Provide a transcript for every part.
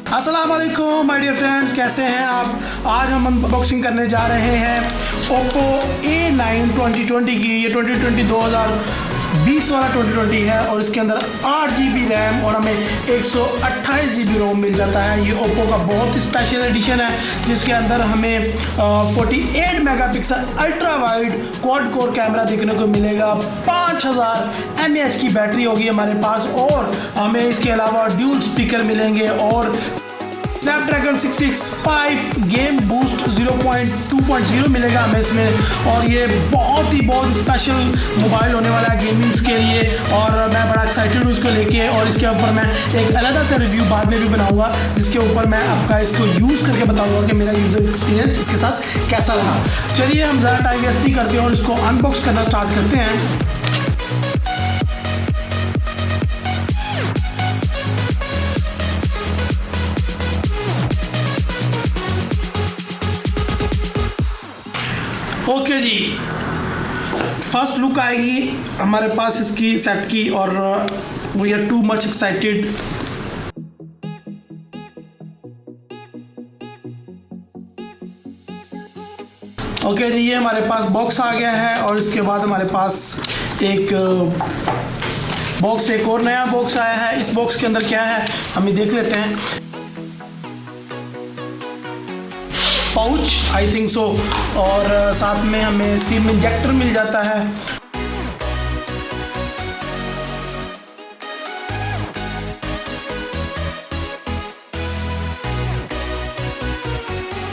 अस्सलाम वालेकुम my dear friends, कैसे हैं आप। आज हम अनबॉक्सिंग करने जा रहे हैं Oppo A9 2020 की। ये 2020 वाला 2020 है और इसके अंदर 8 GB रैम और हमें 128 GB रोम मिल जाता है। ये Oppo का बहुत ही स्पेशल एडिशन है जिसके अंदर हमें 48 megapixel ultra wide quad core camera देखने को मिलेगा। 5000 mAh की बैटरी होगी हमारे पास और हमें इसके अलावा ड्यूल स्पीकर मिलेंगे और स्नैपड्रैगन 665 गेम बूस्ट 0.2.0 मिलेगा हमें इसमें। और ये बहुत स्पेशल मोबाइल होने वाला है गेमिंग्स के लिए और मैं बड़ा एक्साइटेड हूँ इसको लेके। और इसके ऊपर मैं एक अलग सा रिव्यू बाद में भी बनाऊंगा जिसके ऊपर मैं आपका इसको यूज़ करके बताऊंगा कि मेरा यूज़र एक्सपीरियंस इसके साथ कैसा रहा। चलिए हम ज़्यादा टाइम वेस्ट नहीं करते और इसको अनबॉक्स करना स्टार्ट करते हैं। ओके जी, फर्स्ट लुक आएगी हमारे पास इसकी सेट की और we are too much excited. Okay जी, ये हमारे पास बॉक्स आ गया है और इसके बाद हमारे पास एक और नया बॉक्स आया है। इस बॉक्स के अंदर क्या है हम देख लेते हैं। पाउच आई थिंक सो और साथ में हमें सिम इंजेक्टर मिल जाता है।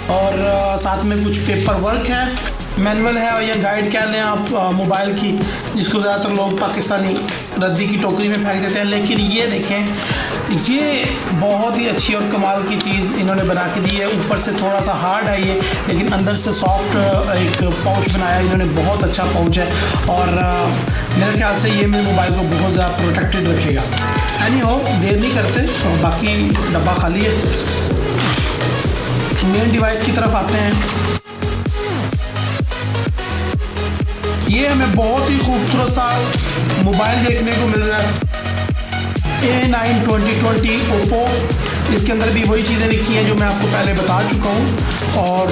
और साथ में कुछ पेपर वर्क है, मैनुअल है और यह गाइड कह लें आप मोबाइल की, जिसको ज़्यादातर लोग पाकिस्तानी रद्दी की टोकरी में फेंक देते हैं। लेकिन ये देखें, ये बहुत ही अच्छी और कमाल की चीज़ इन्होंने बना के दी है। ऊपर से थोड़ा सा हार्ड है ये, लेकिन अंदर से सॉफ्ट एक पाउच बनाया इन्होंने, बहुत अच्छा पाउच है और मेरे ख्याल से ये मेरे मोबाइल को बहुत ज़्यादा प्रोटेक्टेड रखेगा। एनी हो, देर नहीं करते तो बाकी डब्बा खाली है। मेन डिवाइस की तरफ आते हैं। ये हमें बहुत ही खूबसूरत सा मोबाइल देखने को मिल रहा है, A9 2020 Oppo। इसके अंदर भी वही चीज़ें लिखी हैं जो मैं आपको पहले बता चुका हूँ और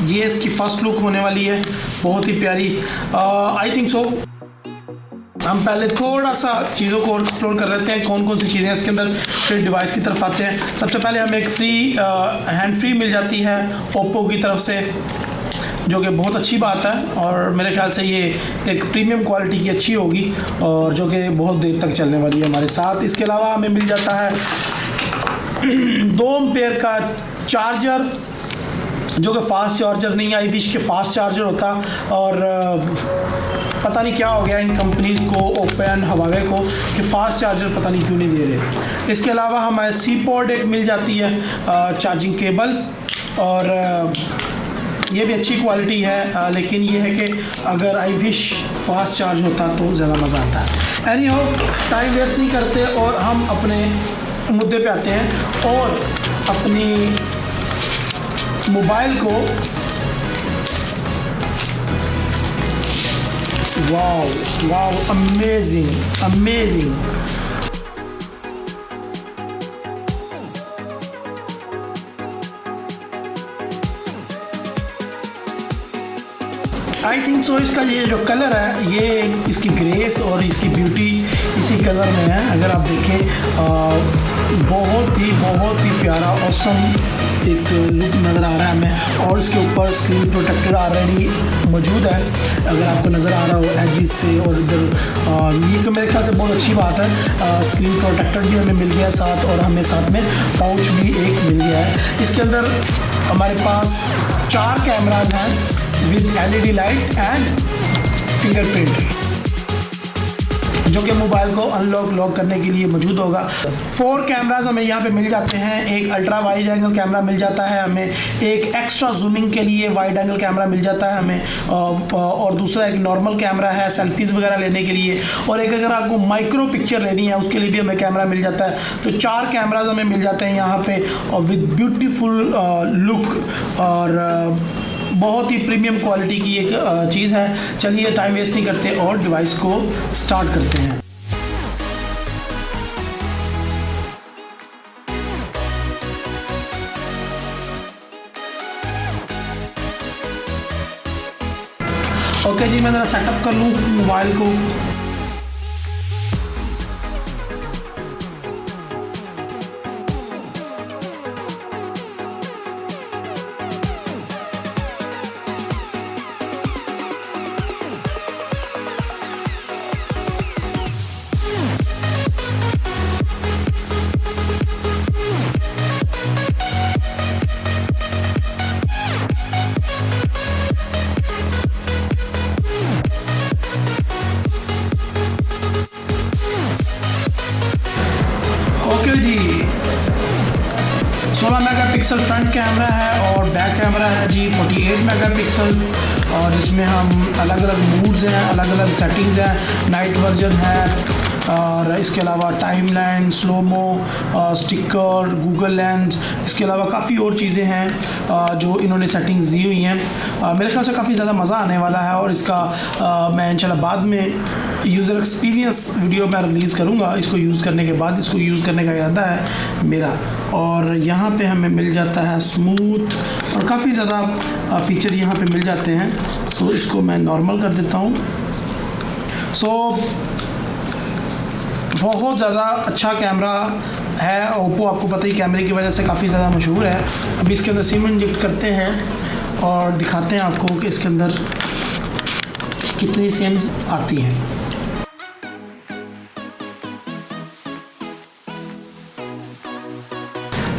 ये इसकी फर्स्ट लुक होने वाली है, बहुत ही प्यारी आई थिंक सो। हम पहले थोड़ा सा चीज़ों को एक्सप्लोर कर लेते हैं कौन कौन सी चीज़ें इसके अंदर, फिर डिवाइस की तरफ आते हैं। सबसे पहले हमें एक हैंड फ्री मिल जाती है Oppo की तरफ से, जो कि बहुत अच्छी बात है और मेरे ख्याल से ये एक प्रीमियम क्वालिटी की अच्छी होगी और जो कि बहुत देर तक चलने वाली है हमारे साथ। इसके अलावा हमें मिल जाता है 2 एम्पेयर का चार्जर, जो कि फास्ट चार्जर नहीं, आई विश के फास्ट चार्जर होता। और पता नहीं क्या हो गया इन कंपनीज को, ओप्पो एंड हवावे को, कि फास्ट चार्जर पता नहीं क्यों नहीं दे रहे। इसके अलावा हमारे सी पोर्ट एक मिल जाती है चार्जिंग केबल और ये भी अच्छी क्वालिटी है, लेकिन ये है कि अगर आई विश फास्ट चार्ज होता तो ज़्यादा मज़ा आता है। एनी हो, टाइम वेस्ट नहीं करते और हम अपने मुद्दे पे आते हैं और अपनी मोबाइल को wow amazing I think so. इसका ये जो कलर है, ये इसकी ग्रेस और इसकी ब्यूटी इसी कलर में है। अगर आप देखें बहुत ही प्यारा ऑसम एक लुक नज़र आ रहा है हमें। और इसके ऊपर स्क्रीन प्रोटेक्टर ऑलरेडी मौजूद है, अगर आपको नज़र आ रहा हो एजिस से। और इधर ये तो मेरे ख्याल से बहुत अच्छी बात है, स्क्रीन प्रोटेक्टर भी हमें मिल गया है साथ और हमें साथ में पाउच भी एक मिल गया है। इसके अंदर हमारे पास 4 कैमराज हैं with LED light and fingerprint, जो कि मोबाइल को लॉक करने के लिए मौजूद होगा। 4 कैमराज हमें यहाँ पे मिल जाते हैं। एक अल्ट्रा वाइड एंगल कैमरा मिल जाता है हमें, एक एक्स्ट्रा जूमिंग के लिए वाइड एंगल कैमरा मिल जाता है हमें और दूसरा एक नॉर्मल कैमरा है सेल्फीज़ वगैरह लेने के लिए, और एक अगर आपको माइक्रो पिक्चर लेनी है उसके लिए भी हमें कैमरा मिल जाता है। तो 4 कैमराज हमें मिल जाते हैं यहाँ पे और विद ब्यूटीफुल लुक और बहुत ही प्रीमियम क्वालिटी की एक चीज़ है। चलिए टाइम वेस्ट नहीं करते और डिवाइस को स्टार्ट करते हैं। ओके जी, मैं ज़रा सेटअप कर लूँ मोबाइल को। ओके जी, 16 मेगापिक्सल फ्रंट कैमरा है और बैक कैमरा है जी 48 मेगापिक्सल, और जिसमें हम अलग अलग मूड्स हैं, अलग अलग सेटिंग्स हैं, नाइट वर्जन है, और इसके अलावा timeline, slomo, sticker, Google lens, इसके अलावा काफ़ी और चीज़ें हैं जो इन्होंने सेटिंग्स दी हुई हैं। मेरे ख्याल से काफ़ी ज़्यादा मज़ा आने वाला है, और इसका मैं इंशाल्लाह बाद में यूज़र एक्सपीरियंस वीडियो मैं रिलीज़ करूँगा इसको यूज़ करने के बाद। इसको यूज़ करने का इरादा है मेरा। और यहाँ पे हमें मिल जाता है स्मूथ, और काफ़ी ज़्यादा फीचर यहाँ पे मिल जाते हैं। सो इसको मैं नॉर्मल कर देता हूँ। सो बहुत ज़्यादा अच्छा कैमरा है। ओप्पो आपको पता ही कैमरे की वजह से काफ़ी ज़्यादा मशहूर है। अभी इसके अंदर सिम इंजेक्ट करते हैं और दिखाते हैं आपको कि इसके अंदर कितनी सिम्स आती हैं।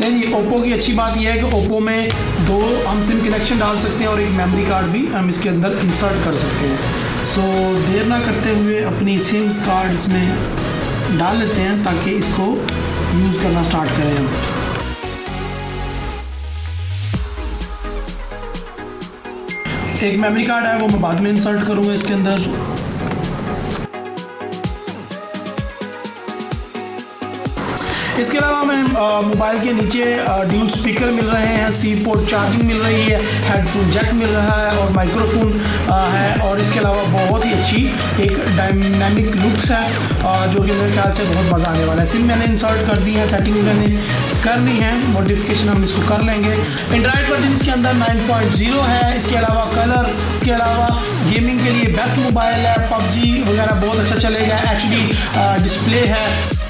नहीं, ओप्पो की अच्छी बात यह है कि ओप्पो में 2 हम सिम कनेक्शन डाल सकते हैं और एक मेमोरी कार्ड भी हम इसके अंदर इंसर्ट कर सकते हैं। सो देर ना करते हुए अपनी सिम्स कार्ड इसमें डाल लेते हैं ताकि इसको यूज़ करना स्टार्ट करें हम। एक मेमोरी कार्ड है वो मैं बाद में इंसर्ट करूँगा इसके अंदर। इसके अलावा हमें मोबाइल के नीचे ड्यूल स्पीकर मिल रहे हैं, सी पोर्ट चार्जिंग मिल रही है, हेडफोन जैक मिल रहा है और माइक्रोफोन है, और इसके अलावा बहुत ही अच्छी एक डायनामिक लुक्स है जो कि मेरे ख्याल से बहुत मज़ा आने वाला है। सिम मैंने इंसर्ट कर दी है, सेटिंग मैंने करनी है, मॉडिफिकेशन हम इसको कर लेंगे। एंड्रॉइड वर्जन इसके अंदर 9.0 है। इसके अलावा कलर, इसके अलावा गेमिंग के लिए बेस्ट मोबाइल है, पबजी वगैरह बहुत अच्छा चलेगा, HD डिस्प्ले है।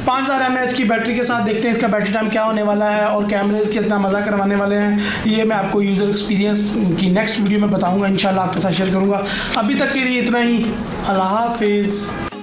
पाँच 5000 mAh की बैटरी के साथ देखते हैं इसका बैटरी टाइम क्या होने वाला है और कैमरेज कितना मज़ा करवाने वाले हैं। ये मैं आपको यूज़र एक्सपीरियंस की नेक्स्ट वीडियो में बताऊंगा, इंशाल्लाह आपके साथ शेयर करूंगा। अभी तक के लिए इतना ही। अल्लाह हाफिज़।